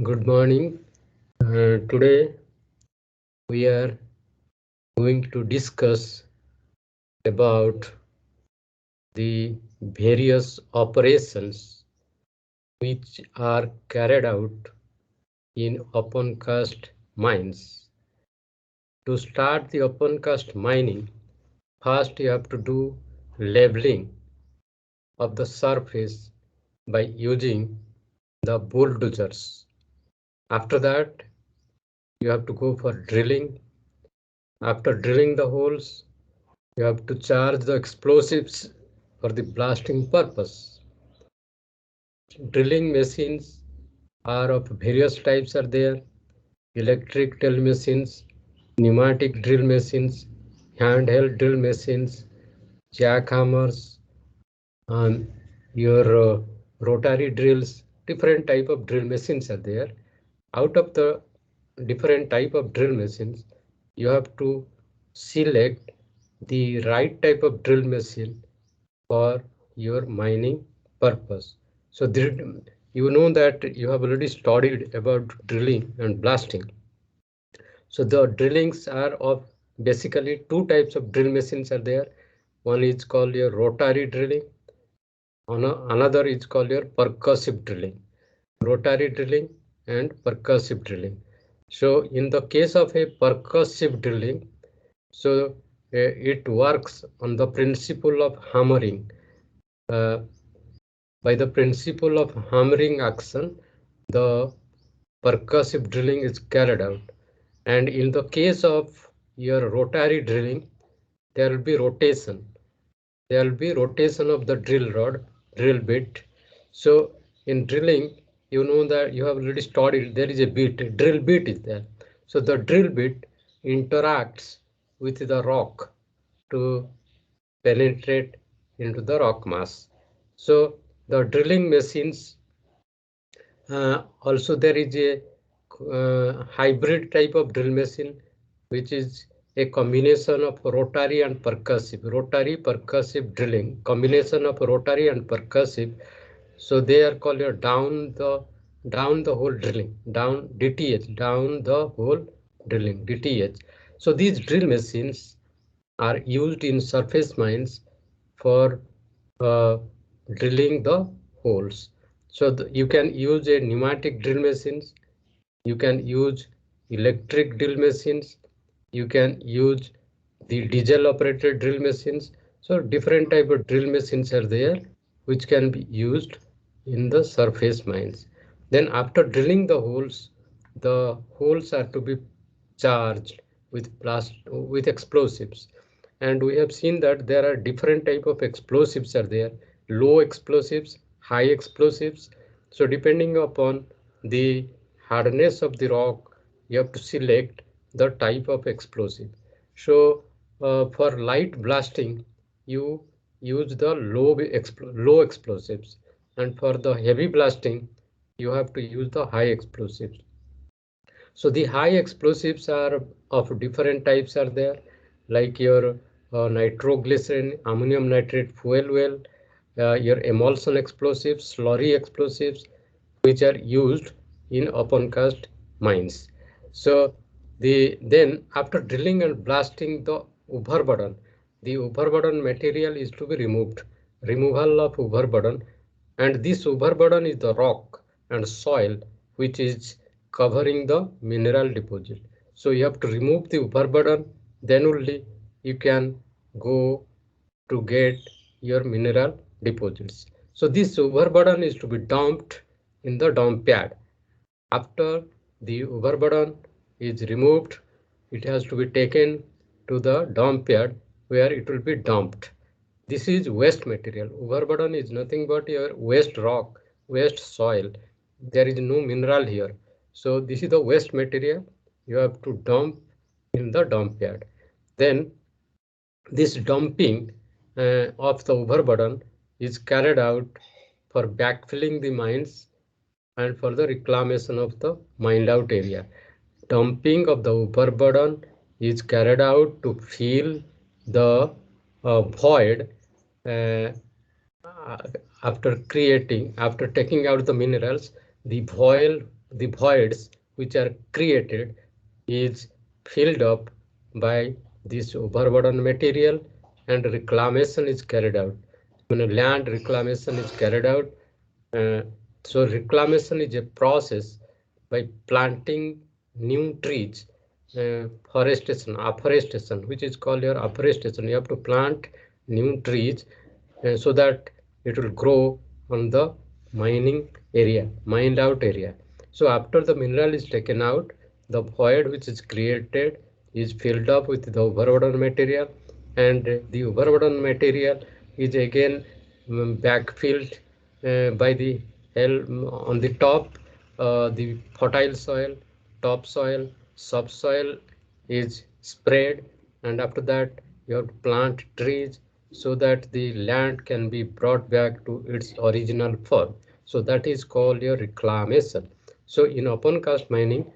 Good morning. Today we are going to discuss about the various operations which are carried out in opencast mines. To start the opencast mining, first you have to do leveling of the surface by using the bulldozers. After that, you have to go for drilling. After drilling the holes, you have to charge the explosives for the blasting purpose. Drilling machines are of various types are there. Electric drill machines, pneumatic drill machines, handheld drill machines, jackhammers, and your rotary drills. Different type of drill machines are there. Out of the different type of drill machines, you have to select the right type of drill machine for your mining purpose. So you know that you have already studied about drilling and blasting. So the drillings are of basically two types of drill machines are there. One is called your rotary drilling. Another is called your percussive drilling. Rotary drilling and percussive drilling. So in the case of a percussive drilling, so it works on the principle of hammering. Uh, by the principle of hammering action, the percussive drilling is carried out. And in the case of your rotary drilling, there will be rotation. There will be rotation of the drill rod, drill bit. So in drilling, you know that you have already studied, there is a bit, drill bit is there. So the drill bit interacts with the rock to penetrate into the rock mass. So the drilling machines, also there is a hybrid type of drill machine, which is a combination of rotary and percussive. Rotary percussive drilling, combination of rotary and percussive. So they are called your down the hole drilling, down DTH, down the hole drilling, DTH. So these drill machines are used in surface mines for uh, drilling the holes. So you can use a pneumatic drill machines, you can use electric drill machines, you can use the diesel operated drill machines. So different type of drill machines are there which can be used in the surface mines. Then after drilling the holes are to be charged with explosives. And we have seen that there are different type of explosives are there, low explosives, high explosives. So depending upon the hardness of the rock, you have to select the type of explosive. So for light blasting, you use the low explosives, and for the heavy blasting, you have to use the high explosives. So the high explosives are of different types are there, like your nitroglycerin, ammonium nitrate fuel well, your emulsion explosives, slurry explosives, which are used in open cast mines. So then after drilling and blasting the overburden, the overburden material is to be removed. Removal of overburden, and this overburden is the rock and soil which is covering the mineral deposit. So you have to remove the overburden, then only you can go to get your mineral deposits. So this overburden is to be dumped in the dump pad. After the overburden is removed, it has to be taken to the dump yard where it will be dumped. This is waste material. Overburden is nothing but your waste rock, waste soil. There is no mineral here. So this is the waste material you have to dump in the dump yard. Then this dumping of the overburden is carried out for backfilling the mines and for the reclamation of the mined out area. Dumping of the overburden is carried out to fill the void uh, after taking out the minerals. The the voids which are created is filled up by this overburden material, and reclamation is carried out. When land reclamation is carried out, uh, so reclamation is a process by planting new trees, afforestation, which is called your afforestation. You have to plant new trees so that it will grow on the mining area, mined out area. So after the mineral is taken out, the void which is created is filled up with the overburden material, and the overburden material is again backfilled by the on the top, the fertile soil, topsoil, subsoil is spread, and after that you have to plant trees so that the land can be brought back to its original form. So that is called your reclamation. So in open cast mining,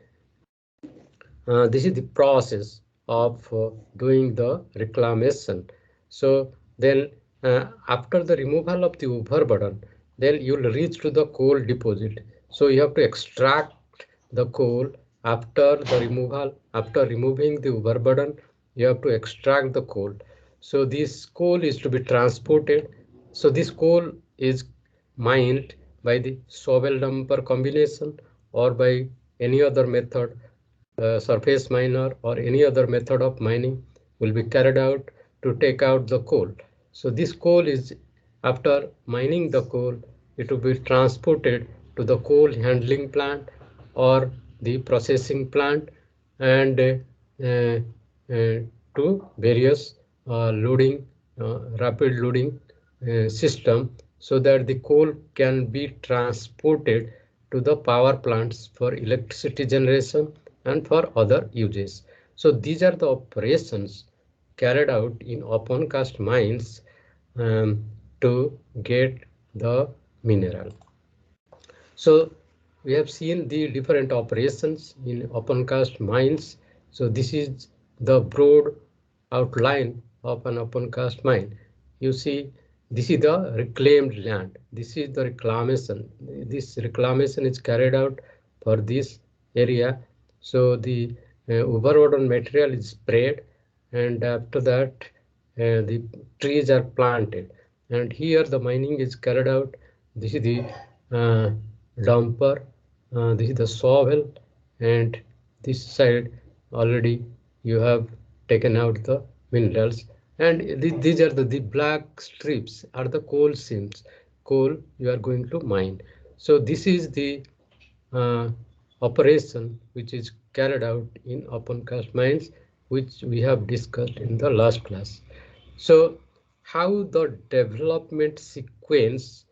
this is the process of doing the reclamation. So then after the removal of the overburden, then you will reach to the coal deposit. So you have to extract the coal after the removal. After removing the overburden, you have to extract the coal. So this coal is to be transported. So this coal is mined by the shovel dumper combination or by any other method, surface miner or any other method of mining will be carried out to take out the coal. So this coal is, after mining the coal, it will be transported to the coal handling plant or the processing plant, and to various loading, rapid loading system, so that the coal can be transported to the power plants for electricity generation and for other uses. So these are the operations carried out in open cast mines to get the mineral. So we have seen the different operations in open cast mines. So this is the broad outline of an open cast mine. You see, this is the reclaimed land. This is the reclamation. This reclamation is carried out for this area. So the overburden material is spread, and after that the trees are planted. And here the mining is carried out. This is the uh, dumper, this is the shovel, and this side already you have taken out the minerals, and these are the black strips are the coal seams, coal you are going to mine. So this is the uh, operation which is carried out in open cast mines, which we have discussed in the last class. So how the development sequence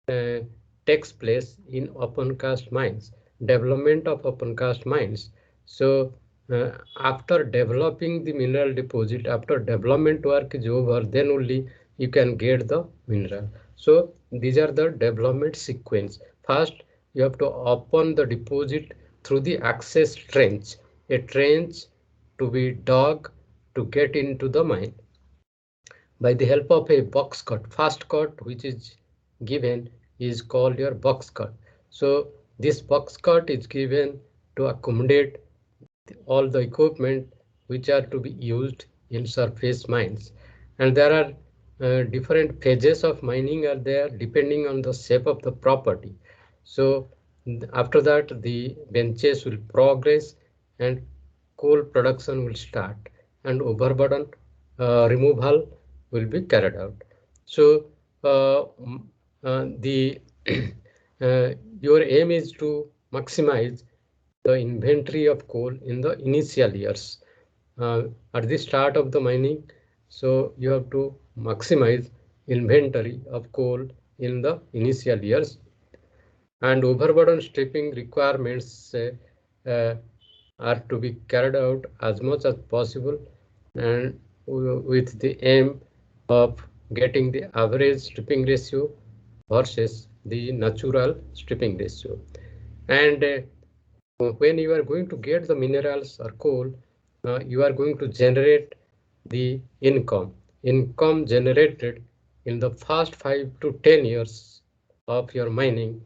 uh, takes place in open cast mines, development of open cast mines. So after developing the mineral deposit, after development work is over, then only you can get the mineral. So these are the development sequence. First, you have to open the deposit through the access trench, a trench to be dug to get into the mine by the help of a box cut. First cut which is given is called your box cut. So this box cut is given to accommodate all the equipment which are to be used in surface mines. And there are different phases of mining are there depending on the shape of the property. So after that the benches will progress and coal production will start, and overburden removal will be carried out. So the your aim is to maximize the inventory of coal in the initial years. At the start of the mining, so you have to maximize inventory of coal in the initial years, and overburden stripping requirements uh, are to be carried out as much as possible, and with the aim of getting the average stripping ratio versus the natural stripping ratio. And when you are going to get the minerals or coal, you are going to generate the income generated in the first 5 to 10 years of your mining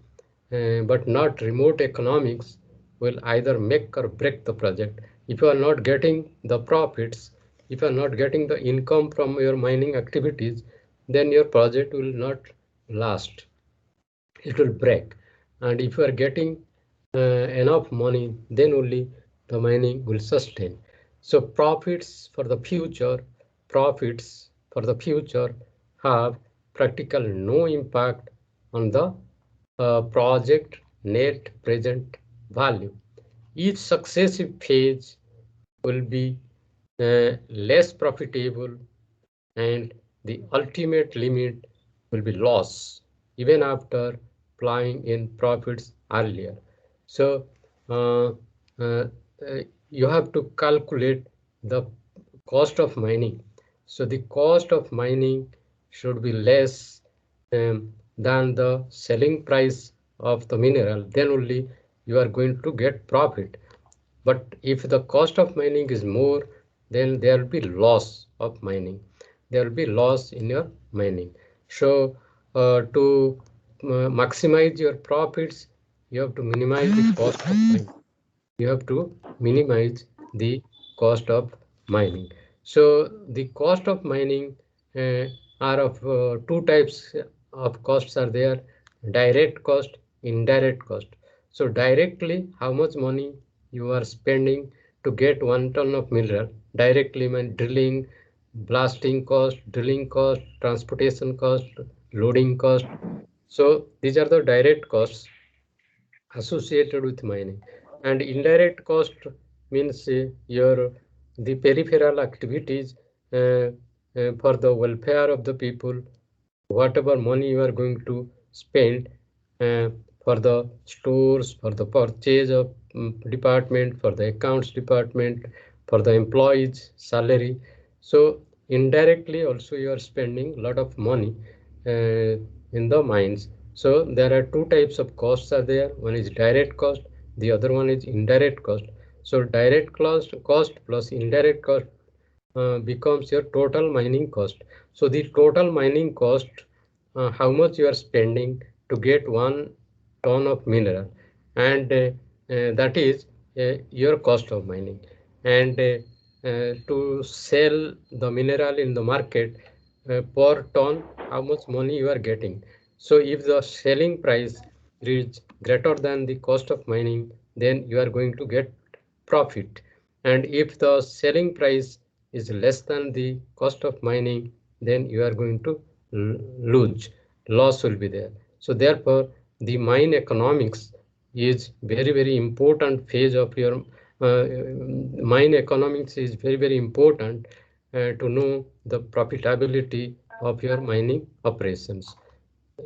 but not remote economics will either make or break the project. If you are not getting the profits, if you are not getting the income from your mining activities, then your project will not last. It will break. And if you are getting enough money, then only the mining will sustain. So profits for the future have practical no impact on the project net present value. Each successive phase will be less profitable, and the ultimate limit will be loss even after applying in profits earlier. So uh, uh, you have to calculate the cost of mining. So the cost of mining should be less than the selling price of the mineral. Then only you are going to get profit. But if the cost of mining is more, then there will be loss of mining. There will be loss in your mining. So to maximize your profits, you have to minimize the cost of mining. You have to minimize the cost of mining. So the cost of mining uh, are of two types of costs are there: direct cost, indirect cost. So directly, how much money you are spending to get 1 ton of mineral directly, mean drilling, blasting cost, drilling cost, transportation cost, loading cost. So these are the direct costs associated with mining. And indirect cost means your the peripheral activities for the welfare of the people, whatever money you are going to spend uh, for the stores, for the purchase of department, for the accounts department, for the employees salary. So indirectly also you are spending a lot of money in the mines. So there are two types of costs are there. One is direct cost, the other one is indirect cost. So direct cost plus indirect cost becomes your total mining cost. So the total mining cost, how much you are spending to get 1 ton of mineral, and that is your cost of mining. And to sell the mineral in the market per ton, how much money you are getting. So if the selling price is greater than the cost of mining, then you are going to get profit. And if the selling price is less than the cost of mining, then you are going to lose. Loss will be there. So therefore, the mine economics is very important phase of your mine economics is very important to know the profitability of your mining operations.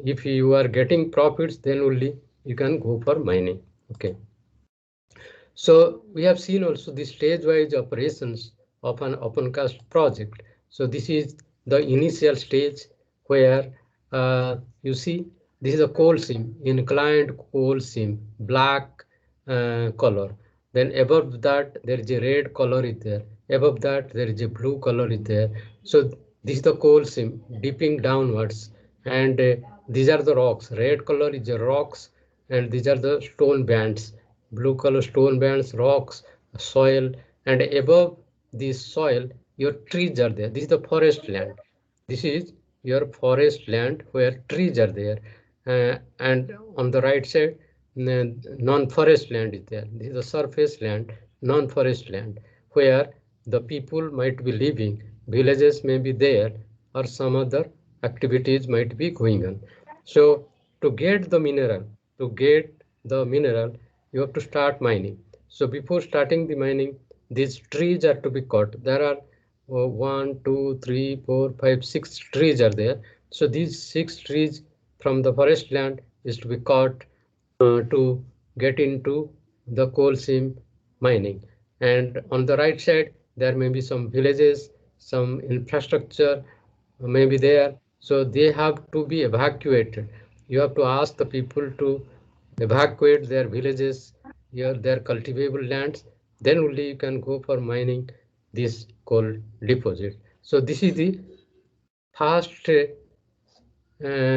If you are getting profits, then only you can go for mining. Okay. So we have seen also the stage-wise operations of an Opencast project. So this is the initial stage where you see this is a coal seam, inclined coal seam, black color. Then above that there is a red color is there. Above that there is a blue color is there. So this is the coal seam dipping downwards, and these are the rocks. Red color is the rocks, and these are the stone bands. Blue color stone bands, rocks, soil, and above this soil, your trees are there. This is the forest land. This is your forest land where trees are there, and on the right side, non-forest land is there. This is the surface land, non-forest land, where the people might be living. Villages may be there, or some other activities might be going on. So to get the mineral, to get the mineral, you have to start mining. So before starting the mining, these trees are to be cut. There are 1, 2, 3, 4, 5, 6 trees are there. So these 6 trees from the forest land is to be cut to get into the coal seam mining. And on the right side, there may be some villages, some infrastructure may be there. So they have to be evacuated. You have to ask the people to evacuate their villages, their cultivable lands. Then only you can go for mining this coal deposit. So this is the first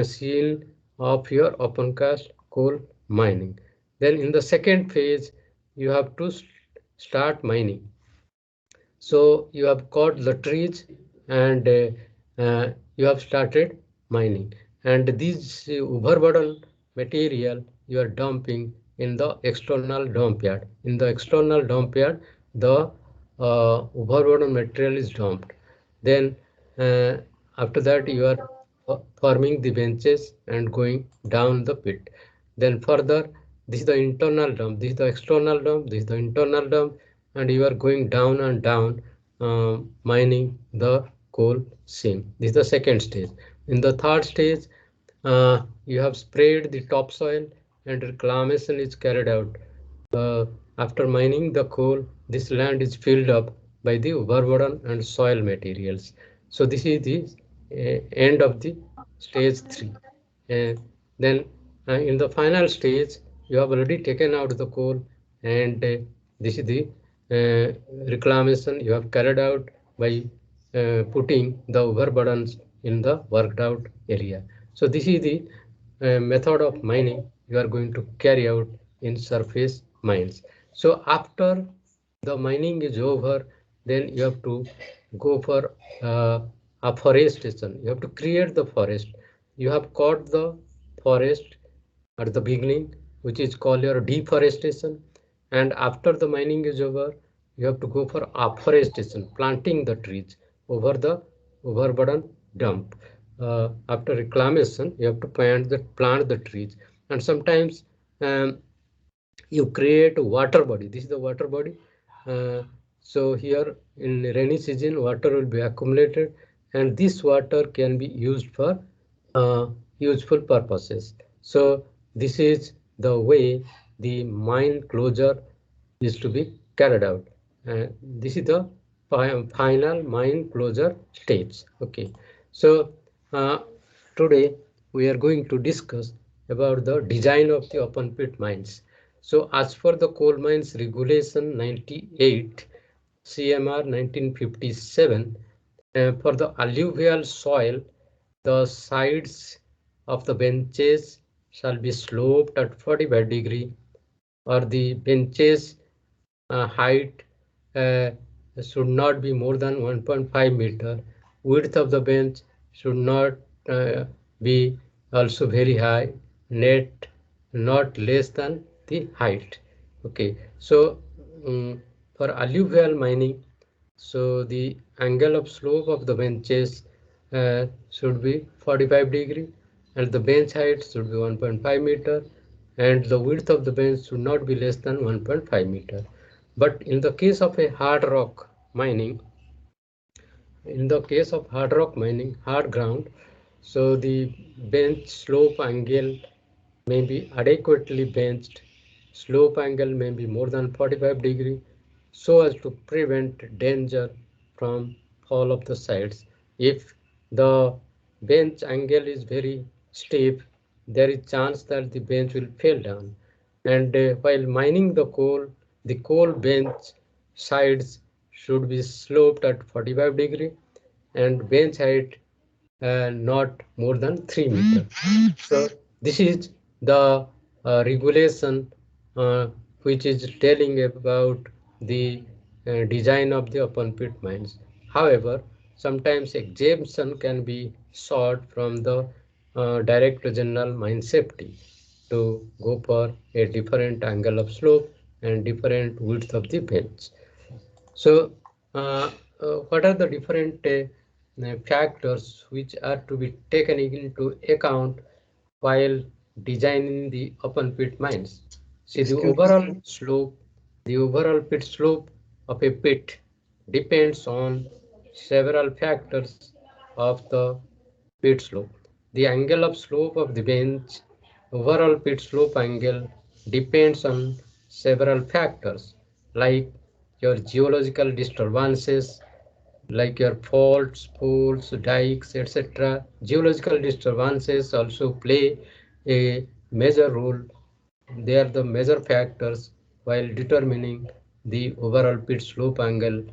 scene of your opencast coal mining. Then in the second phase, you have to start mining. So you have cut the trees and you have started mining. And this overburden material you are dumping in the external dump yard. In the external dump yard, the overburden material is dumped. Then uh, after that, you are forming the benches and going down the pit. Then further, this is the internal dump, this is the external dump, this is the internal dump, and you are going down and down mining the coal seam. This is the second stage. In the third stage, you have sprayed the topsoil and reclamation is carried out. Uh, After mining the coal, this land is filled up by the overburden and soil materials. So this is the end of the stage 3. Then in the final stage, you have already taken out the coal and this is the reclamation you have carried out by putting the overburdens in the worked out area. So this is the method of mining you are going to carry out in surface mines. So after the mining is over, then you have to go for afforestation. You have to create the forest. You have cut the forest at the beginning, which is called your deforestation. And after the mining is over, you have to go for afforestation, planting the trees over the overburden dump. After reclamation, you have to plant the trees. And sometimes you create a water body. This is the water body. So here in rainy season, water will be accumulated, and this water can be used for uh, useful purposes. So this is the way the mine closure is to be carried out. This is the final mine closure stage. Okay, so uh, today we are going to discuss about the design of the open pit mines. So as per the Coal Mines Regulation 98 CMR 1957, for the alluvial soil, the sides of the benches shall be sloped at 45 degree, or the benches height uh, should not be more than 1.5 meter. Width of the bench should not be also very high. Net not less than the height. Okay, so for alluvial mining, so the angle of slope of the benches should be 45 degree, and the bench height should be 1.5 meter, and the width of the bench should not be less than 1.5 meter. But in the case of a hard rock mining, in the case of hard rock mining, hard ground, so the bench slope angle may be adequately benched. Slope angle may be more than 45 degree, so as to prevent danger from fall of the sides. If the bench angle is very steep, there is chance that the bench will fall down. And while mining the coal bench sides should be sloped at 45 degree, and bench height not more than 3 meters. So this is the regulation which is telling about the design of the open pit mines. However, sometimes exemption can be sought from the Director General Mine Safety to go for a different angle of slope and different width of the bench. So, what are the different factors which are to be taken into account while designing the open pit mines? See, the overall pit slope of a pit depends on several factors of the pit slope. The angle of slope of the bench, overall pit slope angle depends on several factors like your geological disturbances, like your faults, pools, dikes, etc. Geological disturbances also play a major role. They are the major factors while determining the overall pit slope angle,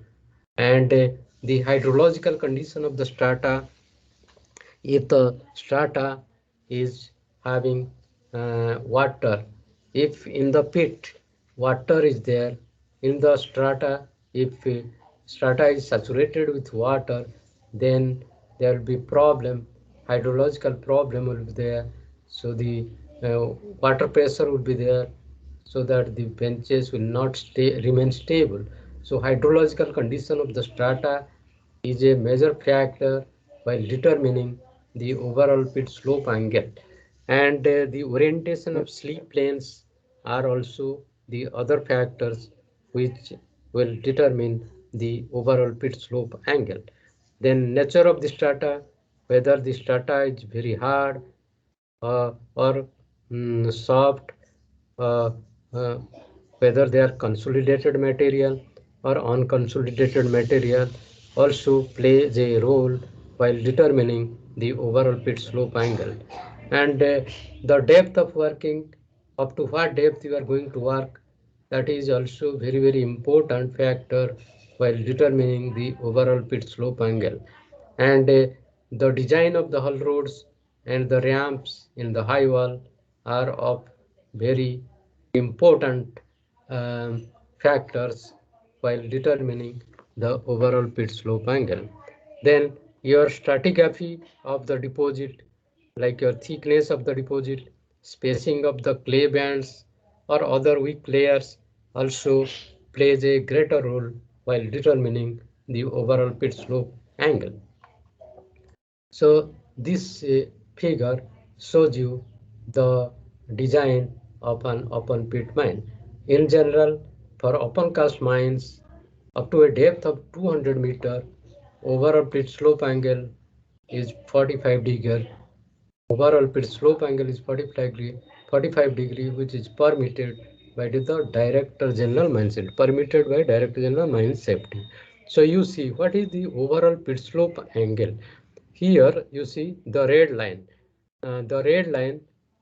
and the hydrological condition of the strata. If the strata is having water if in the pit water is there, in the strata, if strata is saturated with water, then there will be problem, hydrological problem will be there. So the water pressure will be there, so that the benches will not remain stable. So hydrological condition of the strata is a major factor while determining the overall pit slope angle. And the orientation Yeah. of slip planes are also the other factors which will determine the overall pit slope angle. Then nature of the strata, whether the strata is very hard or soft, uh, uh, whether they are consolidated material or unconsolidated material, also plays a role while determining the overall pit slope angle. And the depth of working, up to what depth you are going to work, that is also very important factor while determining the overall pit slope angle. And the design of the hull roads and the ramps in the high wall are of very important factors while determining the overall pit slope angle. Then your stratigraphy of the deposit, like your thickness of the deposit, spacing of the clay bands or other weak layers, also plays a greater role while determining the overall pit slope angle. So this figure shows you the design of an open pit mine. In general, for open cast mines up to a depth of 200 meter, overall pit slope angle is 45 degree. Overall pit slope angle is 45 degree, which is permitted by the Director General Mine Safety. Permitted by Director General Mine Safety. So you see what is the overall pit slope angle. Here you see the red line. The red line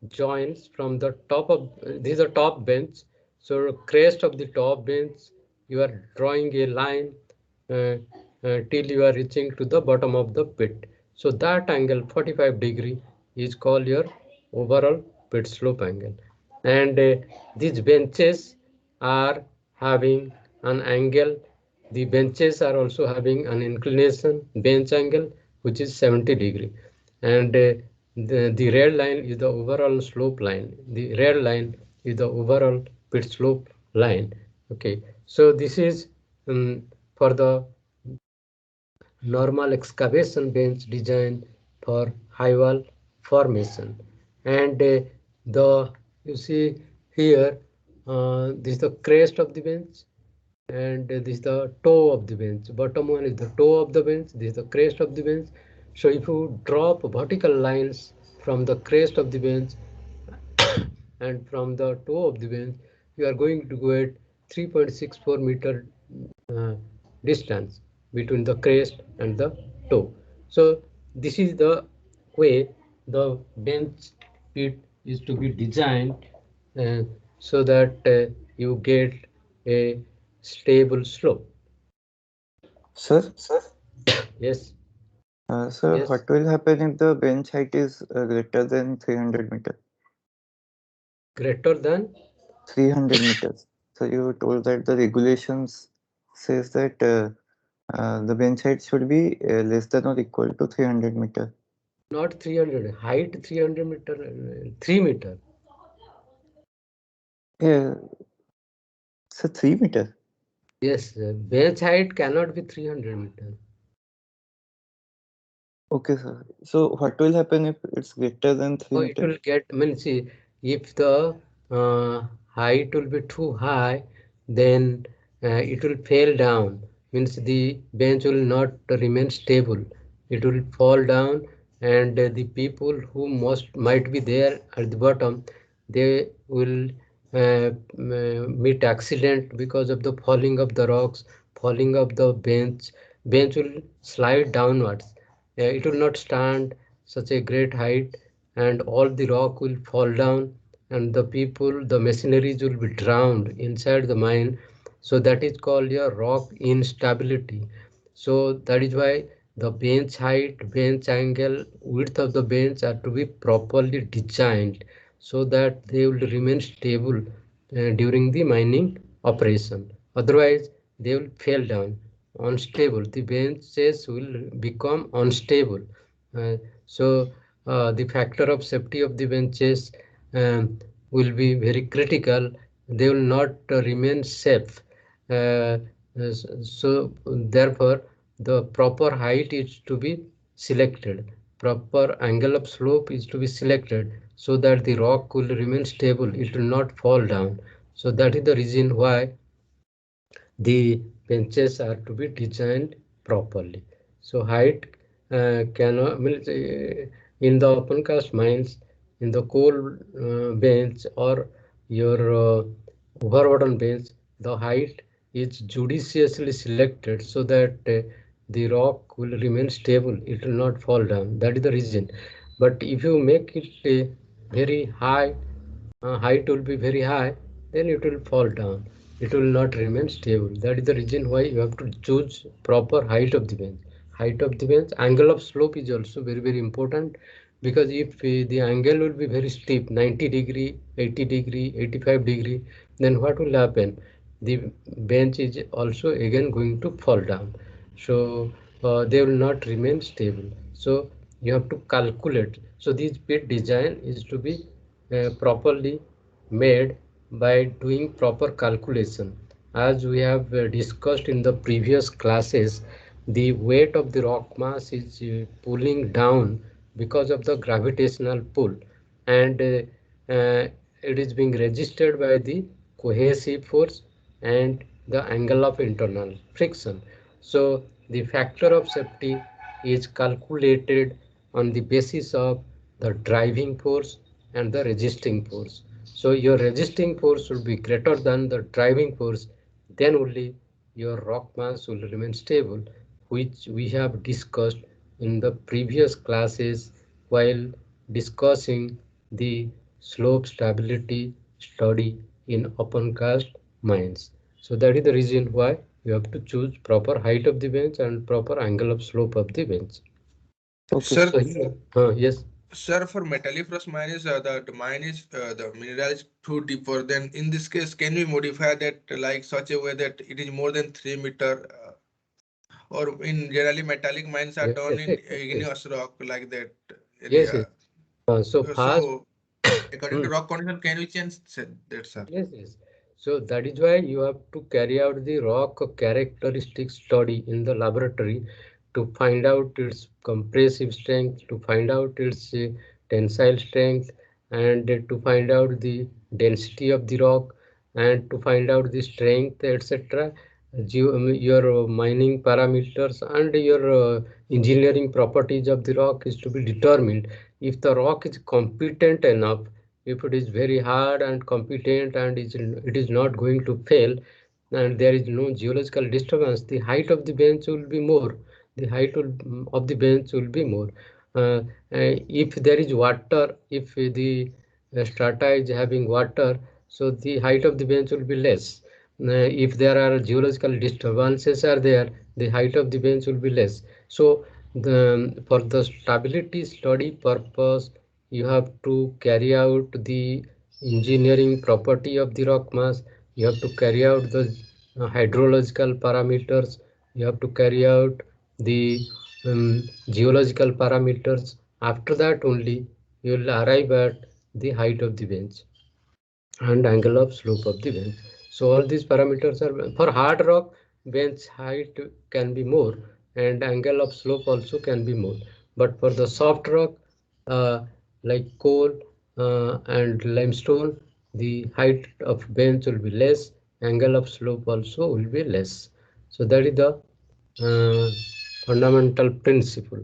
joins from the top of these are top bench. So crest of the top bench, you are drawing a line uh, till you are reaching to the bottom of the pit. So that angle 45 degree is called your overall pit slope angle. And these benches are having an angle. The benches are also having an inclination bench angle which is 70 degree. And the red line is the overall slope line. The red line is the overall pit slope line. Okay, so this is for the normal excavation bench designed for high wall formation. And the you see here, this is the crest of the bench, and this is the toe of the bench. Bottom one is the toe of the bench, this is the crest of the bench. So if you drop vertical lines from the crest of the bench and from the toe of the bench, you are going to go at 3.64 meter uh, distance between the crest and the toe. So this is the way the bench pit is to be designed, uh, so that you get a stable slope. Sir, Yes, sir, yes. what will happen if the bench height is greater than 300 meters? Greater than 300 meters. So you told that the regulations says that the bench height should be less than or equal to 300 meter. not 300, height 300 meter, 3 meter. Yeah, so 3 meter. Yes, bench height cannot be 300 meter. Okay, sir. So what will happen if it's greater than 3 So it meter? will get, I mean, see, if the height will be too high, then it will fail down. Means the bench will not remain stable. It will fall down, and the people who most might be there at the bottom, they will meet accident because of the falling of the rocks, falling of the bench. Bench will slide downwards. It will not stand such a great height, and all the rock will fall down, and the people, the machineries will be drowned inside the mine. So that is called a rock instability. So that is why the bench height, bench angle, width of the bench are to be properly designed, so that they will remain stable during the mining operation. Otherwise, they will fall down, unstable. The benches will become unstable. Uh, so the factor of safety of the benches um, will be very critical. They will not remain safe. Uh, so therefore, the proper height is to be selected. Proper angle of slope is to be selected so that the rock will remain stable. It will not fall down. So that is the reason why the benches are to be designed properly. So height cannot means, in the open cast mines, in the coal bench or your overburden bench, the height is judiciously selected so that the rock will remain stable. It will not fall down. That is the reason. But if you make it very high, height will be very high, then it will fall down. It will not remain stable. That is the reason why you have to choose proper height of the bench. Height of the bench, angle of slope is also very, very important, because if the angle will be very steep, 90 degree, 80 degree, 85 degree, then what will happen? The bench is also again going to fall down. So they will not remain stable. So you have to calculate. So this pit design is to be properly made by doing proper calculation. As we have discussed in the previous classes, the weight of the rock mass is pulling down because of the gravitational pull, and it is being resisted by the cohesive force and the angle of internal friction. So the factor of safety is calculated on the basis of the driving force and the resisting force. So your resisting force will be greater than the driving force, then only your rock mass will remain stable, which we have discussed in the previous classes while discussing the slope stability study in open cast mines. So that is the reason why you have to choose proper height of the bench and proper angle of slope of the bench. Okay. Sir, So here, yes, sir, for metalliferous mine is the mine is the mineral is too deeper. Then in this case, can we modify that like such a way that it is more than 3 meter? Or in generally metallic mines are yes, done yes, in yes, yes, yes, igneous rock like that yes, yes. area. So fast. So according to rock condition, can we change that, sir? Yes, yes. So that is why you have to carry out the rock characteristic study in the laboratory to find out its compressive strength, to find out its tensile strength, and to find out the density of the rock, and to find out the strength, etc. Your mining parameters and your engineering properties of the rock is to be determined. If the rock is competent enough, if it is very hard and competent and it is not going to fail, and there is no geological disturbance, the height of the bench will be more. The height of the bench will be more. If there is water, if the strata is having water, so the height of the bench will be less. If there are geological disturbances are there, the height of the bench will be less. So for the stability study purpose, you have to carry out the engineering property of the rock mass. You have to carry out the hydrological parameters. You have to carry out the geological parameters. After that only you will arrive at the height of the bench and angle of slope of the bench. So all these parameters are for hard rock. Bench height can be more and angle of slope also can be more. But for the soft rock, uh, like coal and limestone, the height of bench will be less, angle of slope also will be less. So that is the uh, fundamental principle.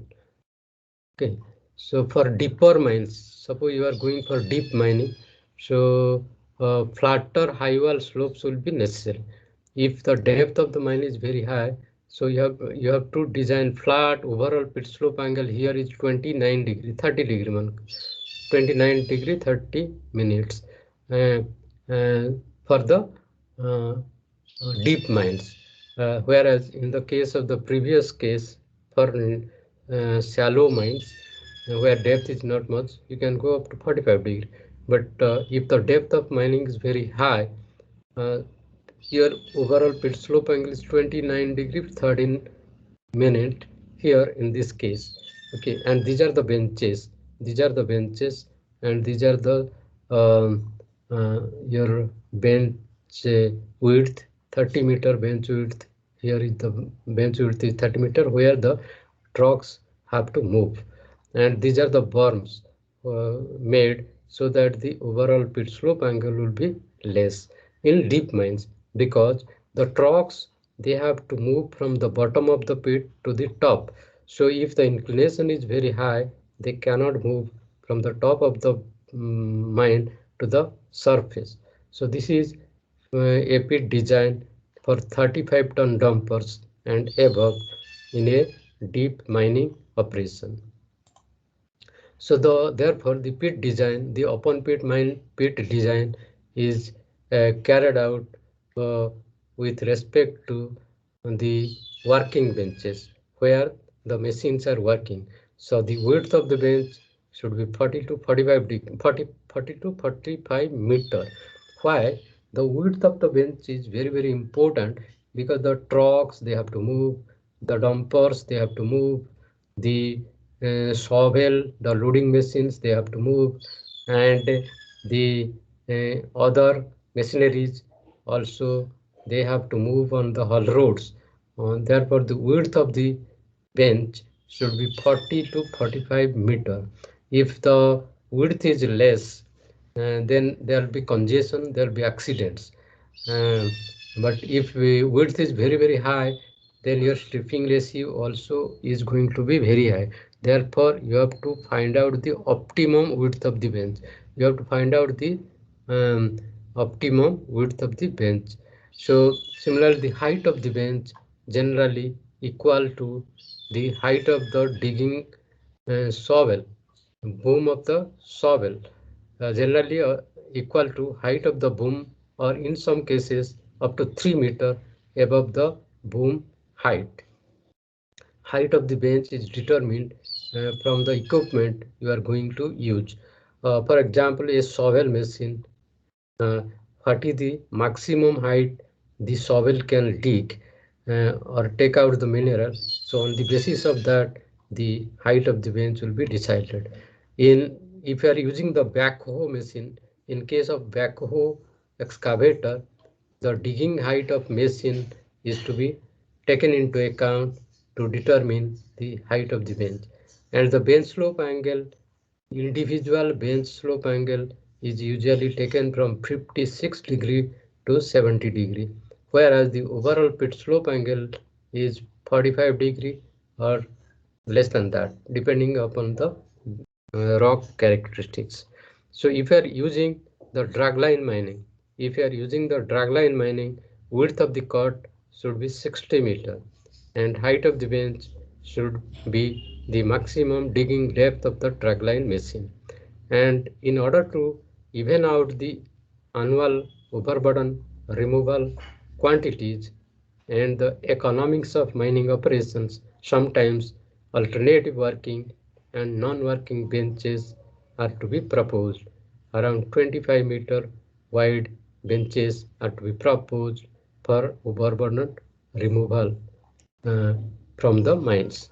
Okay, so for deeper mines, suppose you are going for deep mining, so flatter high wall slopes will be necessary. If the depth of the mine is very high, so you have to design flat overall pit slope angle. Here is 29 degree, 30 degree, 29 degree 30 minutes uh, uh, for the uh, deep mines. Whereas in the case of the previous case, for shallow mines where depth is not much, you can go up to 45 degree. But if the depth of mining is very high, your overall pit slope angle is 29 degree 13 minute here in this case. Okay, and these are the benches. These are the benches, and these are the your bench width, 30-meter bench width. Here is the bench width is 30 meter, where the trucks have to move, and these are the berms made so that the overall pit slope angle will be less in deep mines, because the trucks, they have to move from the bottom of the pit to the top. So if the inclination is very high, they cannot move from the top of the mine to the surface. So this is a pit design for 35-ton dumpers and above in a deep mining operation. So therefore the pit design, the open pit mine pit design is carried out uh, with respect to the working benches where the machines are working. So the width of the bench should be 40 to 45 40 to 45 meter. Why? The width of the bench is very, very important, because the trucks, they have to move, the dumpers, they have to move, the shovel, the loading machines, they have to move, and the other machineries also, they have to move on the haul roads. Therefore the width of the bench should be 40 to 45 meter. If the width is less, then there will be congestion, there will be accidents. Um, but if width is very, very high, then your stripping ratio also is going to be very high. Therefore you have to find out the optimum width of the bench. You have to find out the um, optimum width of the bench. So similarly, the height of the bench generally equal to the height of the digging shovel, boom of the shovel, generally equal to height of the boom, or in some cases up to 3 meter above the boom height. Height of the bench is determined from the equipment you are going to use. For example, a shovel machine, uh, what is the maximum height the shovel can dig or take out the mineral. So on the basis of that, the height of the bench will be decided. In If you are using the backhoe machine, in case of backhoe excavator, the digging height of machine is to be taken into account to determine the height of the bench. And the bench slope angle, individual bench slope angle is usually taken from 56 degree to 70 degree, whereas the overall pit slope angle is 45 degree or less than that, depending upon the rock characteristics. So if you are using the dragline mining, width of the cut should be 60 meter, and height of the bench should be the maximum digging depth of the dragline machine. And in order to even out the annual overburden removal quantities and the economics of mining operations, sometimes alternative working and non-working benches are to be proposed. Around 25-meter wide benches are to be proposed for overburden removal uh, from the mines.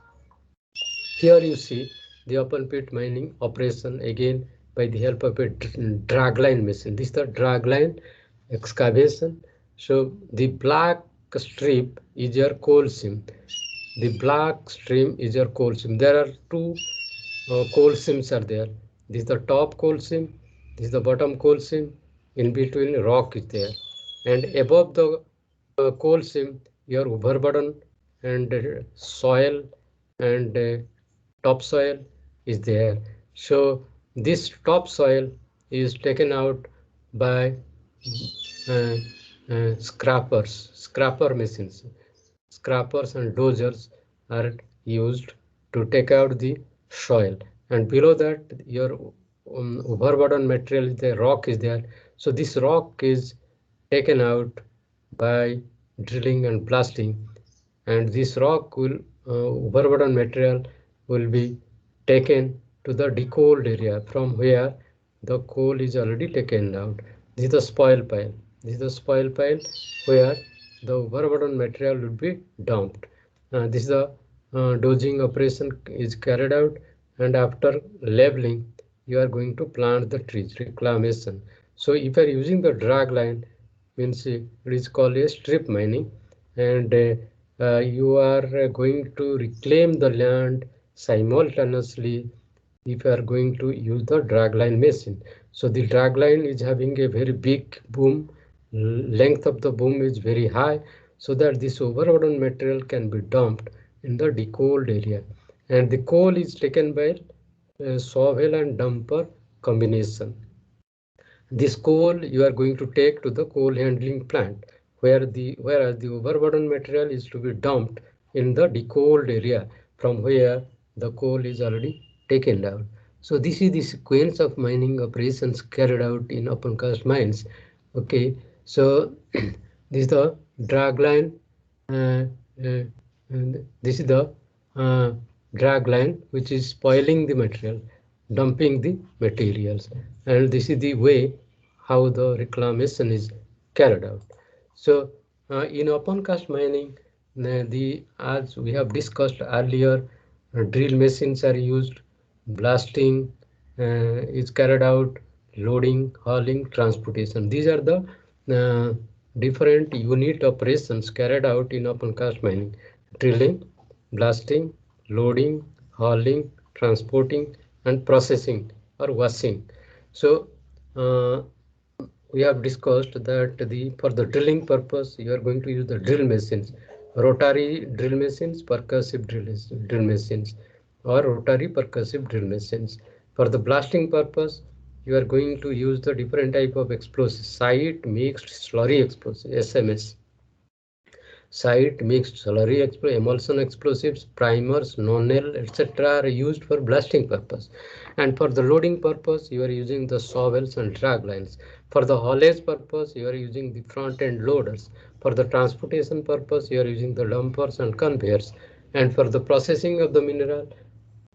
Here you see the open pit mining operation again by the help of a dragline machine. This is the dragline excavation. So the black strip is your coal seam. The black stream is your coal seam. There are two coal seams are there. This is the top coal seam. This is the bottom coal seam. In between rock is there, and above the coal seam, your overburden and soil and topsoil is there. So this topsoil is taken out by uh, scrapper machines. Scrappers and dozers are used to take out the soil, and below that your overburden material is there, rock is there. So this rock is taken out by drilling and blasting, and this rock will overburden material will be taken to the decolled area, from where the coal is already taken out. This is the spoil pile. This is the spoil pile where the overburden material will be dumped. This is the dosing operation is carried out, and after leveling, you are going to plant the trees, reclamation. So if you are using the drag line, means it is called a strip mining, and you are going to reclaim the land simultaneously if you are going to use the drag line machine. So the drag line is having a very big boom, length of the boom is very high, so that this overburden material can be dumped in the decoaled area, and the coal is taken by shovel and dumper combination. This coal you are going to take to the coal handling plant, whereas the overburden material is to be dumped in the decoaled area from where the coal is already taken down. So this is the sequence of mining operations carried out in open cast mines. Okay, so this is the drag line, uh, uh, and this is the uh, drag line which is spoiling the material, dumping the materials, and this is the way how the reclamation is carried out. So in open cast mining, the as we have discussed earlier, drill machines are used, blasting is carried out, loading, hauling, transportation. These are the uh, different unit operations carried out in open cast mining: drilling, blasting, loading, hauling, transporting, and processing or washing. So uh, we have discussed that the for the drilling purpose you are going to use the drill machines, rotary drill machines, percussive drill machines, or rotary percussive drill machines. For the blasting purpose, you are going to use the different type of explosives: site mixed slurry explosive, SMS, site mixed slurry emulsion explosives, primers, nonel, etc. are used for blasting purpose. And for the loading purpose, you are using the shovels and drag lines. For the haulage purpose, you are using the front end loaders. For the transportation purpose, you are using the dumpers and conveyors. And for the processing of the mineral,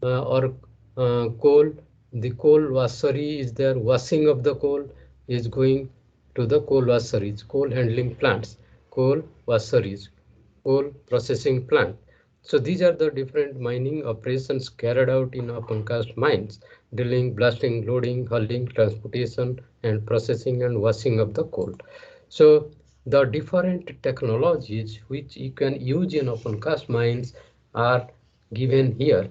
or coal, the coal washery is there. Washing of the coal is going to the coal washeries, coal handling plants, coal washeries, coal processing plant. So these are the different mining operations carried out in open cast mines: drilling, blasting, loading, hauling, transportation, and processing and washing of the coal. So the different technologies which you can use in open cast mines are given here.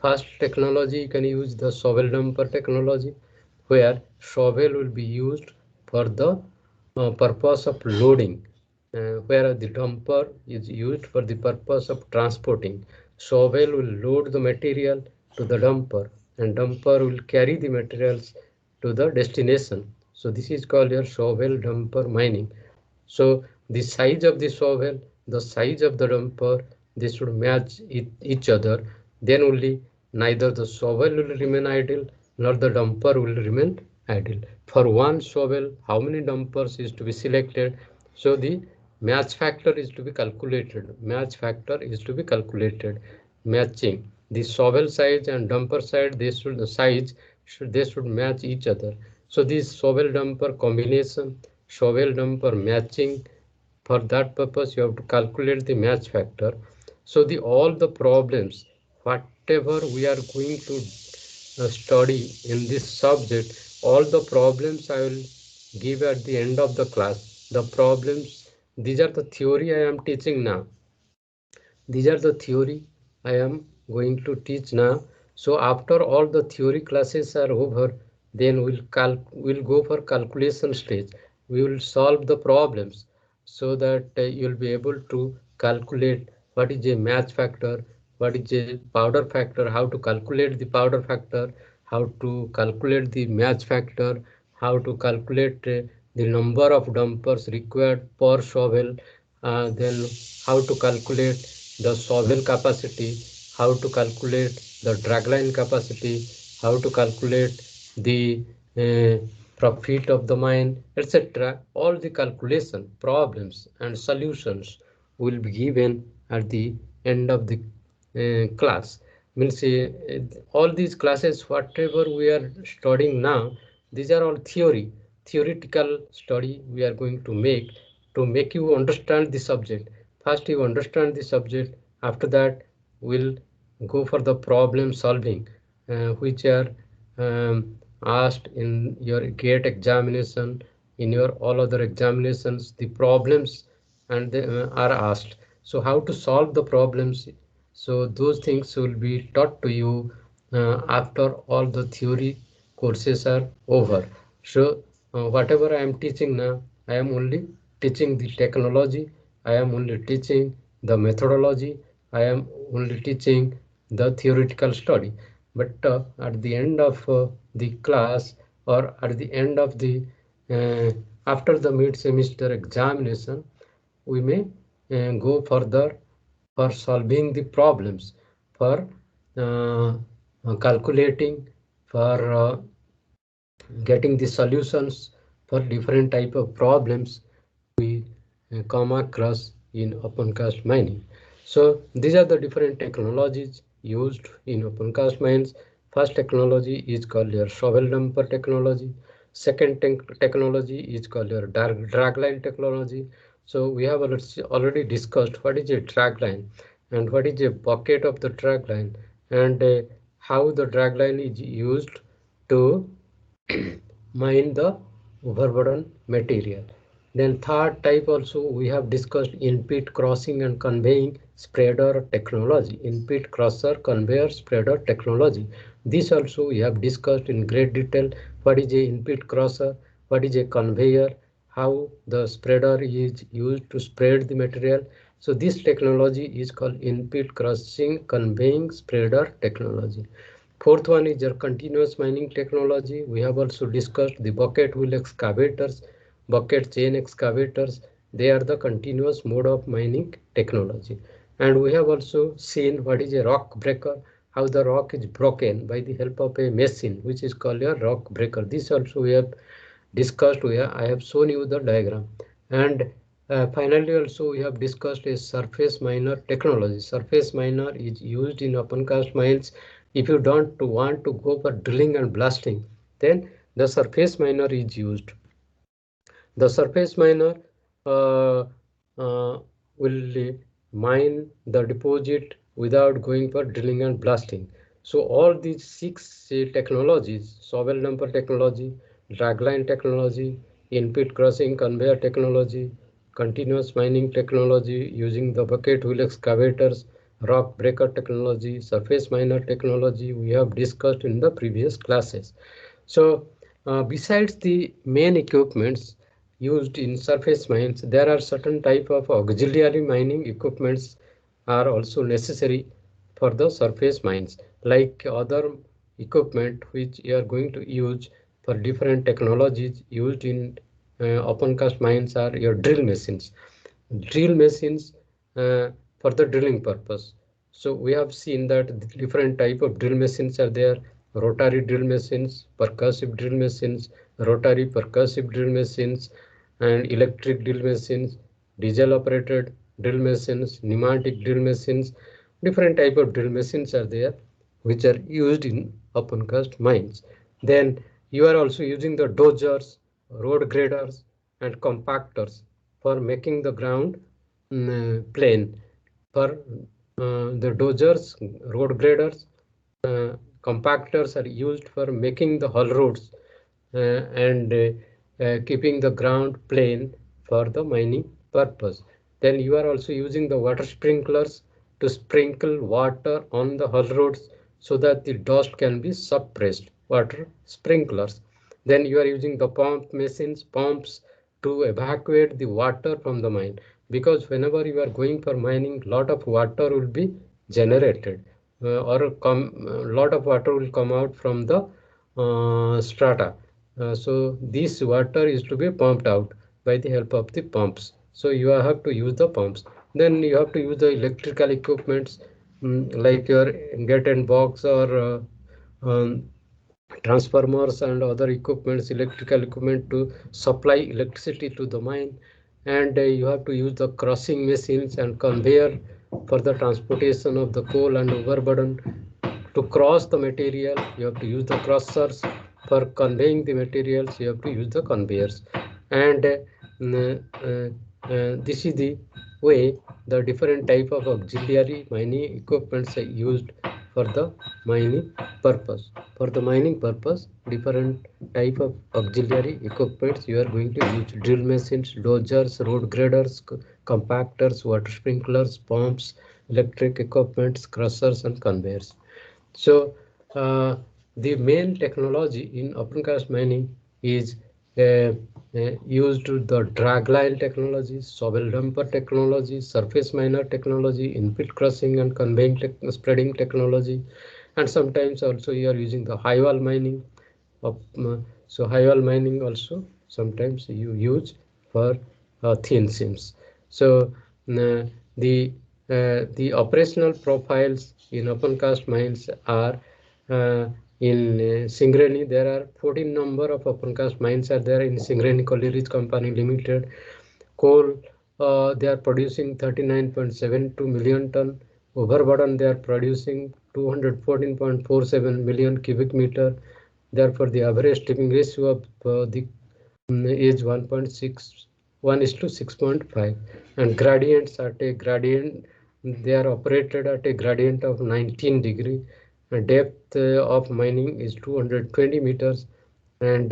First technology, you can use the shovel dumper technology, where shovel will be used for the purpose of loading, where the dumper is used for the purpose of transporting. Shovel will load the material to the dumper, and dumper will carry the materials to the destination. So this is called your shovel dumper mining. So the size of the shovel, the size of the dumper, they should match each other. Then only neither the shovel will remain idle nor the dumper will remain idle. For one shovel, how many dumpers is to be selected? So the match factor is to be calculated. Match factor is to be calculated. Matching the shovel size and dumper size, they should the size should they should match each other. So this shovel dumper combination, shovel dumper matching, for that purpose you have to calculate the match factor. So the all the problems whatever we are going to study in this subject, all the problems I will give at the end of the class. The problems, these are the theory I am teaching now. These are the theory I am going to teach now. So after all the theory classes are over, then we'll go for calculation stage. We will solve the problems so that you'll be able to calculate what is a match factor, what is a powder factor, how to calculate the powder factor, how to calculate the match factor, how to calculate the number of dumpers required per shovel, then how to calculate the shovel capacity, how to calculate the dragline capacity, how to calculate the uh, profit of the mine, etc. All the calculation problems and solutions will be given at the end of the class. Means all these classes whatever we are studying now, These are all theoretical study we are going to make you understand the subject. First you understand the subject, after that we'll go for the problem solving, which are asked in your GATE examination, in your all other examinations. The problems and they, are asked. So how to solve the problems? So those things will be taught to you after all the theory courses are over. So whatever I am teaching now, I am only teaching the technology, I am only teaching the methodology, I am only teaching the theoretical study. But at the end of the class, or at the end of the uh, after the mid semester examination, we may go further for solving the problems, for uh, calculating, for getting the solutions for different type of problems we come across in opencast mining. So these are the different technologies used in opencast mines. First technology is called your shovel dumper technology. Second technology is called your drag line technology. So we have already discussed what is a drag line and what is a bucket of the drag line, and how the drag line is used to mine the overburden material. Then third type also we have discussed in-pit crossing and conveying spreader technology. In-pit crosser, conveyor, spreader technology. This also we have discussed in great detail. What is a in-pit crosser? What is a conveyor? How the spreader is used to spread the material. So this technology is called in-pit crossing, conveying, spreader technology. Fourth one is your continuous mining technology. We have also discussed the bucket wheel excavators, bucket chain excavators. They are the continuous mode of mining technology. And we have also seen what is a rock breaker, how the rock is broken by the help of a machine, which is called a rock breaker. This also we have discussed. I have shown you the diagram. And finally also we have discussed a surface miner technology. Surface miner is used in open cast mines. If you don't want to go for drilling and blasting, then the surface miner is used. The surface miner uh, will mine the deposit without going for drilling and blasting. So all these six technologies, shovel dumper technology, dragline technology, in-pit crossing conveyor technology, continuous mining technology using the bucket wheel excavators, rock breaker technology, surface miner technology, we have discussed in the previous classes. So besides the main equipments used in surface mines, there are certain type of auxiliary mining equipments are also necessary for the surface mines, like other equipment which you are going to use for different technologies used in open cast mines are your drill machines. Drill machines for the drilling purpose. So we have seen that different type of drill machines are there: rotary drill machines, percussive drill machines, rotary percussive drill machines, and electric drill machines, diesel operated drill machines, pneumatic drill machines. Different type of drill machines are there which are used in open cast mines. Then you are also using the dozers, road graders, and compactors for making the ground plain. For the dozers, road graders, compactors are used for making the haul roads and keeping the ground plain for the mining purpose. Then you are also using the water sprinklers to sprinkle water on the haul roads so that the dust can be suppressed. Water sprinklers. Then you are using the pump machines, pumps to evacuate the water from the mine, because whenever you are going for mining, lot of water will be generated, or lot of water will come out from the strata. So this water is to be pumped out by the help of the pumps. So you have to use the pumps. Then you have to use the electrical equipments, like your gate and box, or transformers and other equipments, electrical equipment to supply electricity to the mine. And you have to use the crushing machines and conveyor for the transportation of the coal and overburden. To cross the material, you have to use the crushers. for conveying the materials, you have to use the conveyors. And this is the way the different type of auxiliary mining equipments are used for the mining purpose. For the mining purpose, different type of auxiliary equipments you are going to use: drill machines, dozers, road graders, compactors, water sprinklers, pumps, electric equipments, crushers, and conveyors. So the main technology in opencast mining is used the dragline technology, shovel dumper technology, surface miner technology, in-pit crushing and conveying spreading technology, and sometimes also you are using the high wall mining. Of, so high wall mining also sometimes you use for thin seams. So the the operational profiles in open cast mines are uh, in Singareni. There are 14 number of open cast mines are there in Singareni Collieries Company Limited. Coal, they are producing 39.72 million ton. Overburden, they are producing 214.47 million cubic meter. Therefore, the average stripping ratio of the is 1.6, 1 is to 6.5. And gradients at a gradient, they are operated at a gradient of 19 degree. Depth of mining is 220 meters, and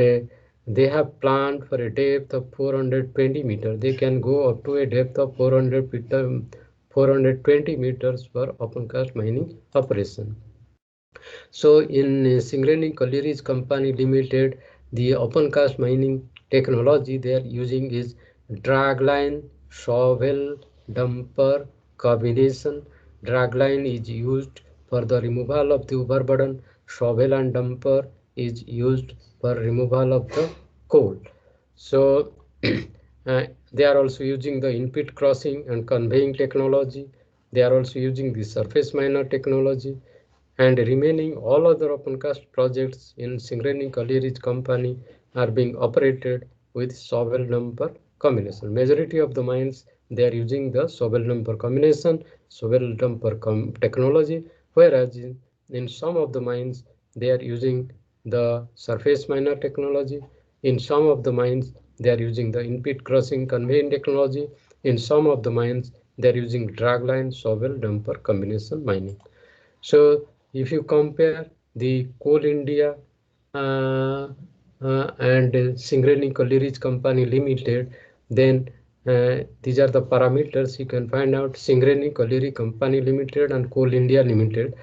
they have planned for a depth of 420 meters. They can go up to a depth of 420 meters for open cast mining operation. So in Singareni Collieries Company Limited, the open cast mining technology they are using is dragline, shovel, dumper combination. Dragline is used for the removal of the overburden. Shovel and dumper is used for removal of the coal. So they are also using the in-pit crossing and conveying technology. They are also using the surface miner technology, and remaining all other opencast projects in Singareni Collieries Company are being operated with shovel number combination. Majority of the mines they are using the shovel number combination, shovel number technology, whereas in some of the mines they are using the surface miner technology. In some of the mines they are using the in-pit crossing conveying technology. In some of the mines they are using dragline shovel dumper combination mining. So if you compare the Coal India and Singareni Collieries Company Limited, then these are the parameters you can find out: Singareni Colliery Company Limited and Coal India Limited.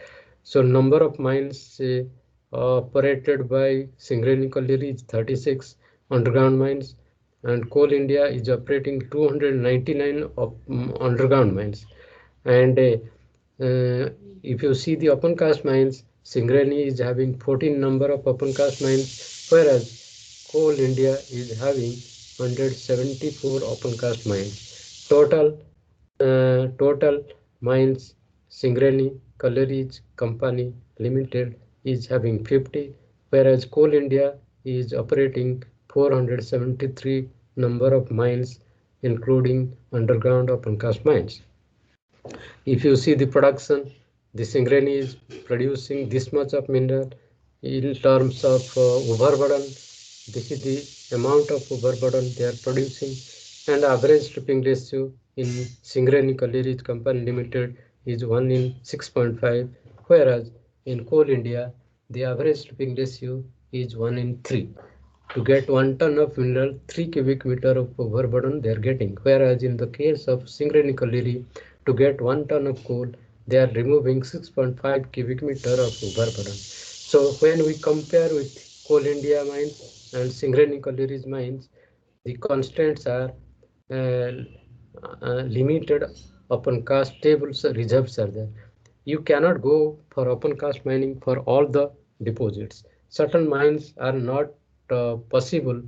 So number of mines operated by Singareni Colliery is 36 underground mines, and Coal India is operating 299 underground mines. And if you see the open cast mines, Singareni is having 14 number of open cast mines, whereas Coal India is having 174 open cast mines. Total mines, Singareni Collieries Company Limited is having 50, whereas Coal India is operating 473 number of mines, including underground open cast mines. If you see the production, the Singareni is producing this much of mineral in terms of overburden. This is the amount of overburden they are producing, and average stripping ratio in Singareni Collieries Company Limited is 1 in 6.5, whereas in Coal India the average stripping ratio is 1 in 3. To get 1 ton of mineral, 3 cubic meter of overburden they are getting, whereas in the case of Singareni Colliery, to get 1 ton of coal, they are removing 6.5 cubic meter of overburden. So when we compare with Coal India mines and Singareni Colliery's mines, the constraints are uh, limited open cast tables reserves are there. You cannot go for open cast mining for all the deposits. Certain mines are not possible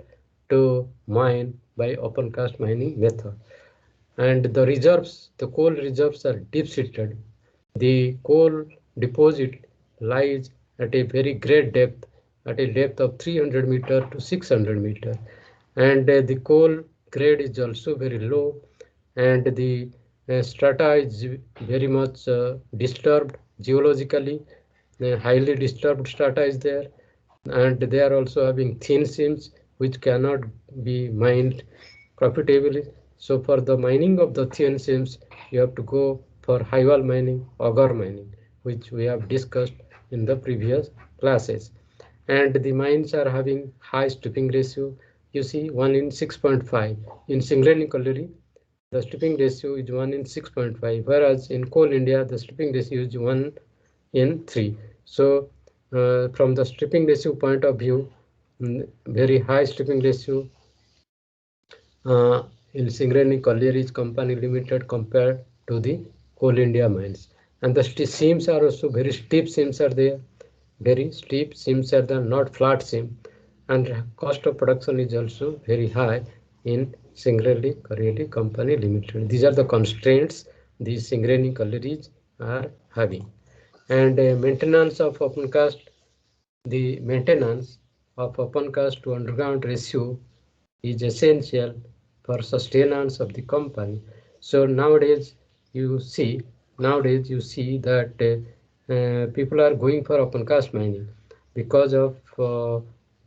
to mine by open cast mining method. And the reserves, the coal reserves are deep seated. The coal deposit lies at a very great depth, at a depth of 300 meter to 600 meter, and the coal grade is also very low, and the strata is very much disturbed geologically. Highly disturbed strata is there. and they are also having thin seams which cannot be mined profitably. So for the mining of the thin seams, you have to go for high wall mining, auger mining, which we have discussed in the previous classes. And the mines are having high stripping ratio. You see 1 in 6.5. In Singareni colliery, the stripping ratio is 1 in 6.5, whereas in Coal India, the stripping ratio is 1 in 3. So from the stripping ratio point of view, very high stripping ratio uh, in Singareni Collieries Company Limited compared to the Coal India mines. And the seams are also very steep seams are there. Very steep seams are there, not flat seam. And cost of production is also very high in Singareni Colliery Company Limited. These are the constraints these Singareni Collieries are having. And maintenance of open cast, the maintenance of open cast to underground ratio is essential for sustenance of the company. So nowadays you see that people are going for open cast mining because of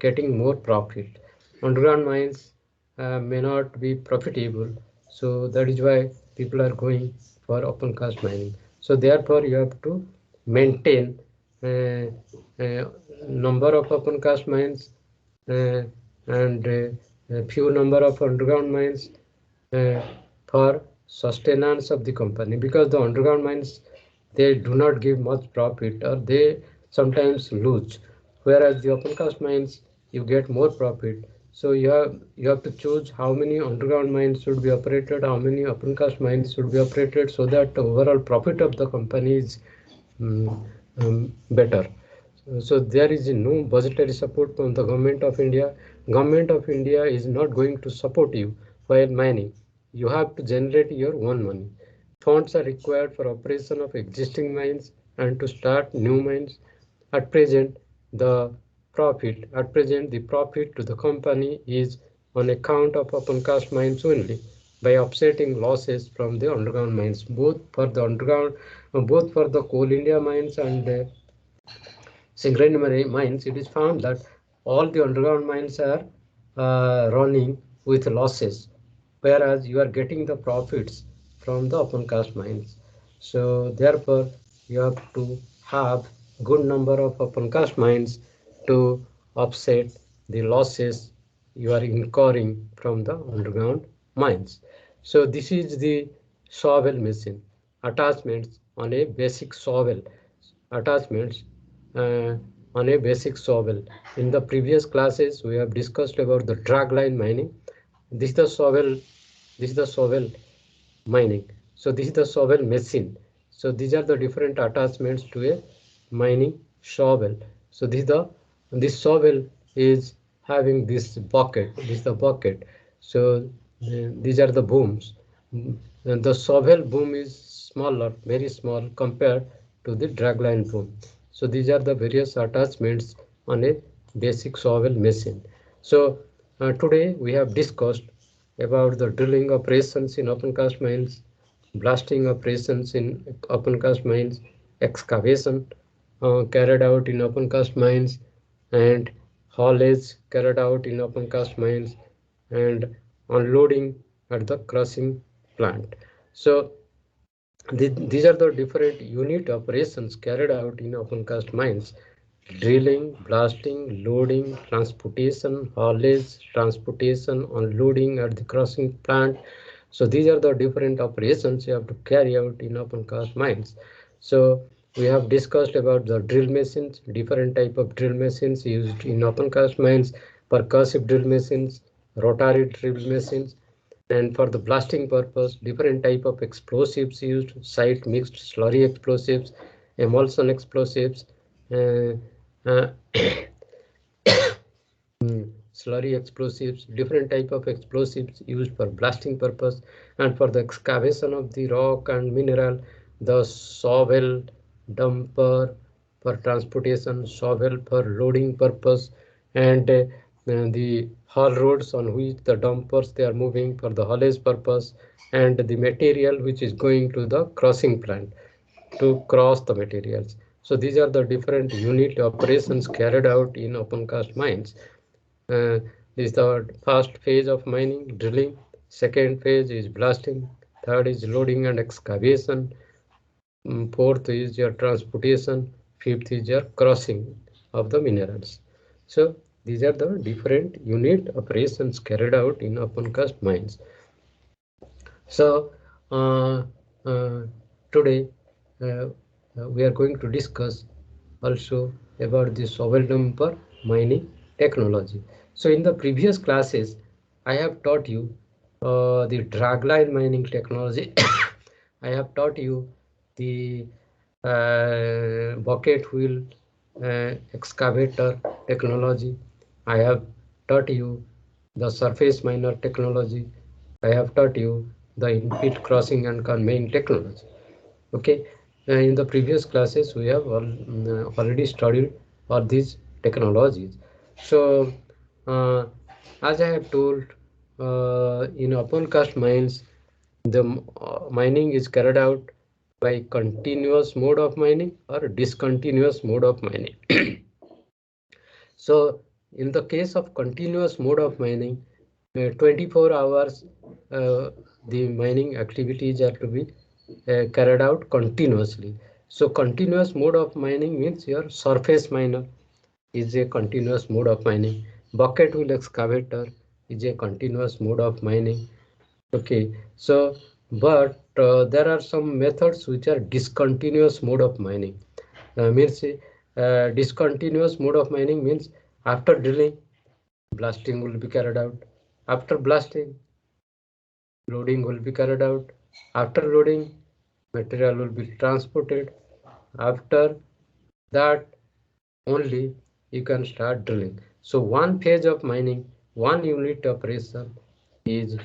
getting more profit. Underground mines may not be profitable, so that is why people are going for open cast mining. So therefore you have to maintain uh, number of open cast mines uh, and a few number of underground mines uh, for sustenance of the company, because the underground mines, they do not give much profit or they sometimes lose, whereas the open cast mines you get more profit. So you have to choose how many underground mines should be operated, how many open cast mines should be operated, so that the overall profit of the company is better. So there is no budgetary support from the government of India. Government of India is not going to support you while mining. You have to generate your own money. Funds are required for operation of existing mines and to start new mines. At present, the profit to the company is on account of open cast mines only, by offsetting losses from the underground mines, both for the Coal India mines and Singareni mines. It is found that all the underground mines are running with losses, whereas you are getting the profits from the open cast mines. So therefore, you have to have good number of open cast mines to offset the losses you are incurring from the underground mines. So this is the shovel machine attachments on a basic shovel attachments uh, on a basic shovel. In the previous classes, we have discussed about the drag line mining. This is the shovel. This is the shovel mining. So this is the shovel machine. So these are the different attachments to a mining shovel. So this shovel is having this bucket. This is the bucket. So these are the booms. And the shovel boom is smaller, very small compared to the dragline boom. So these are the various attachments on a basic shovel machine. So today we have discussed about the drilling operations in open cast mines, blasting operations in open cast mines, excavation carried out in open cast mines, and haulage carried out in open cast mines, and unloading at the crushing plant. So these are the different unit operations carried out in open cast mines: drilling, blasting, loading, transportation, haulage, transportation, unloading at the crushing plant. So these are the different operations you have to carry out in open cast mines. So we have discussed about the drill machines, different type of drill machines used in open cast mines, percussive drill machines, rotary drill machines, and for the blasting purpose, different type of explosives used: site mixed slurry explosives, emulsion explosives, uh, uh, slurry explosives, different type of explosives used for blasting purpose. And for the excavation of the rock and mineral, the shovel, dumper for transportation, shovel for loading purpose, and the haul roads on which the dumpers they are moving for the haulage purpose, and the material which is going to the crossing plant to cross the materials. So these are the different unit operations carried out in opencast mines. Uh, this is the first phase of mining, drilling. Second phase is blasting. Third is loading and excavation. Fourth is your transportation. Fifth is your crossing of the minerals. So these are the different unit operations carried out in opencast mines. So uh, uh, today uh, we are going to discuss also about the shovel dumper mining technology. So in the previous classes, I have taught you the dragline mining technology. I have taught you the bucket wheel excavator technology. I have taught you the surface miner technology. I have taught you the in-pit crossing and conveying technology. Okay, in the previous classes we have already studied all these technologies. So, uh, as I have told, in open cast mines, the mining is carried out by continuous mode of mining or discontinuous mode of mining. So in the case of continuous mode of mining, 24 hours the mining activities are to be carried out continuously. So continuous mode of mining means your surface miner is a continuous mode of mining. Bucket wheel excavator is a continuous mode of mining. Okay, so but there are some methods which are discontinuous mode of mining. Means discontinuous mode of mining means after drilling, blasting will be carried out. After blasting, loading will be carried out. After loading, material will be transported. After that, only you can start drilling. So one phase of mining, one unit operation is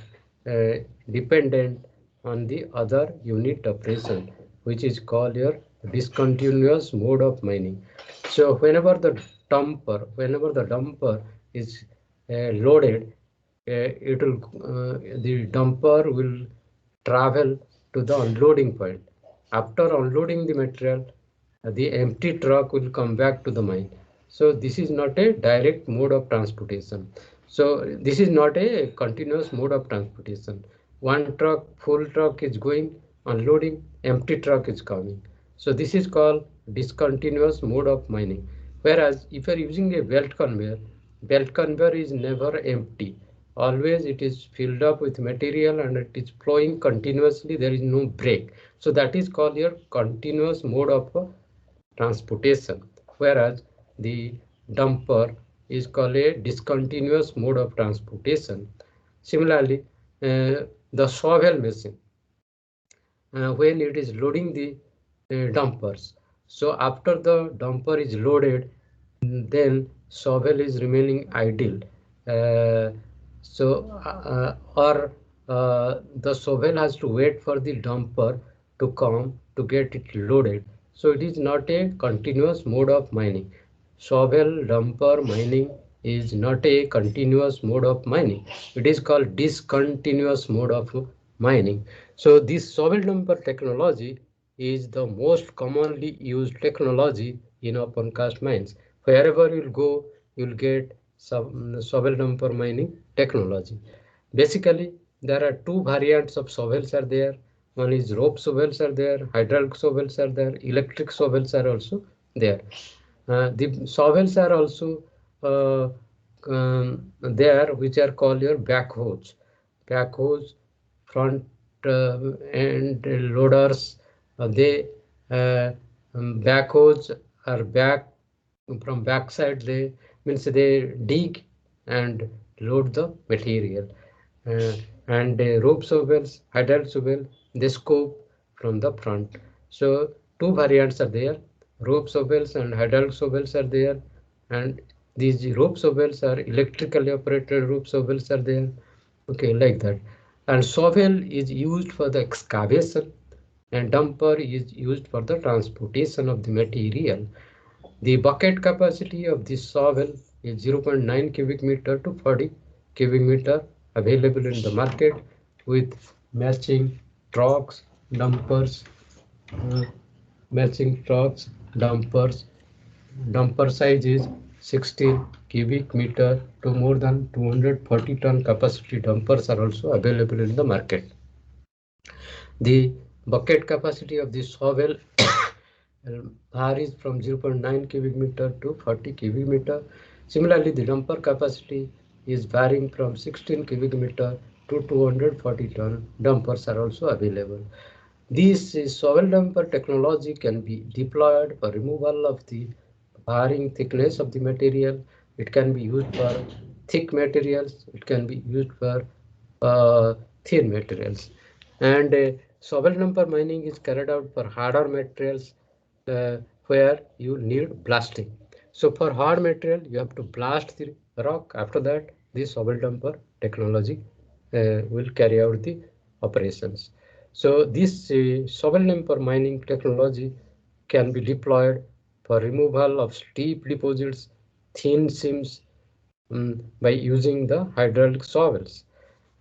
uh, dependent on the other unit operation, which is called your discontinuous mode of mining. So whenever the dumper is loaded, the dumper will travel to the unloading point. After unloading the material, the empty truck will come back to the mine. So this is not a direct mode of transportation. So this is not a continuous mode of transportation. One truck, full truck is going, unloading, empty truck is coming. So this is called discontinuous mode of mining. Whereas if you are using a belt conveyor is never empty. Always it is filled up with material and it is flowing continuously. There is no break. So that is called your continuous mode of transportation, whereas the dumper is called a discontinuous mode of transportation. Similarly, the shovel machine, when it is loading the dumpers. So after the dumper is loaded, then shovel is remaining idle. Uh, or the shovel has to wait for the dumper to come to get it loaded. So it is not a continuous mode of mining. Shovel dumper mining is not a continuous mode of mining. It is called discontinuous mode of mining. So this shovel dumper technology is the most commonly used technology in open cast mines. Wherever you'll go, you'll get some shovel dumper mining technology. Basically, there are two variants of shovels are there. One is rope shovels are there, hydraulic shovels are there, electric shovels are also there. The shovels are also there, which are called your backhoes. Backhoes, front and loaders. They backhoes are back from backside. They means they dig and load the material. Uh, and rope shovels, hydraulic shovel, they scoop from the front. So two variants are there. Rope shovels and hydraulic shovels are there, and these rope shovels are electrically operated rope shovels are there. Okay, like that. And shovel is used for the excavation, and dumper is used for the transportation of the material. The bucket capacity of this shovel is 0.9 cubic meter to 40 cubic meter available in the market with matching trucks, dumpers, uh, matching trucks dumpers. Dumper size is 16 cubic meter to more than 240 ton capacity dumpers are also available in the market. The bucket capacity of the shovel varies from 0.9 cubic meter to 40 cubic meter. Similarly, the dumper capacity is varying from 16 cubic meter to 240 ton. Dumpers are also available. This shovel dumper technology can be deployed for removal of the varying thickness of the material. It can be used for thick materials. It can be used for thin materials. And shovel dumper mining is carried out for harder materials where you need blasting. So for hard material, you have to blast the rock. After that, the shovel dumper technology will carry out the operations. So this shovel dumper mining technology can be deployed for removal of steep deposits, thin seams by using the hydraulic shovels.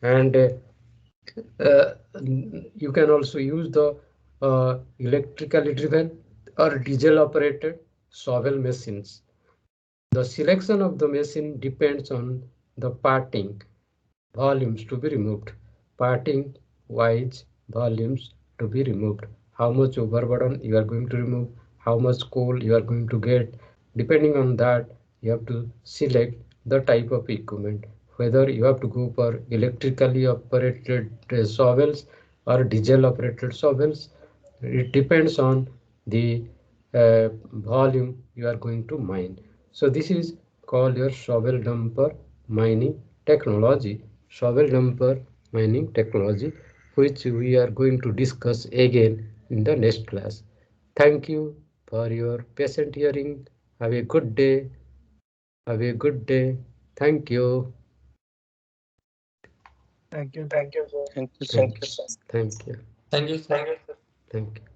And uh, you can also use the electrically driven or diesel operated shovel machines. The selection of the machine depends on the parting volumes to be removed. Parting wise volumes to be removed. How much overburden you are going to remove, how much coal you are going to get. Depending on that, you have to select the type of equipment. Whether you have to go for electrically operated shovels or diesel operated shovels, it depends on the volume you are going to mine. So this is called your shovel dumper mining technology. Shovel dumper mining technology, which we are going to discuss again in the next class. Thank you for your patient hearing. Have a good day. Have a good day. Thank you. Thank you. Thank you, sir. Thank you, sir. Thank you. Thank you. Thank you, sir. Thank you.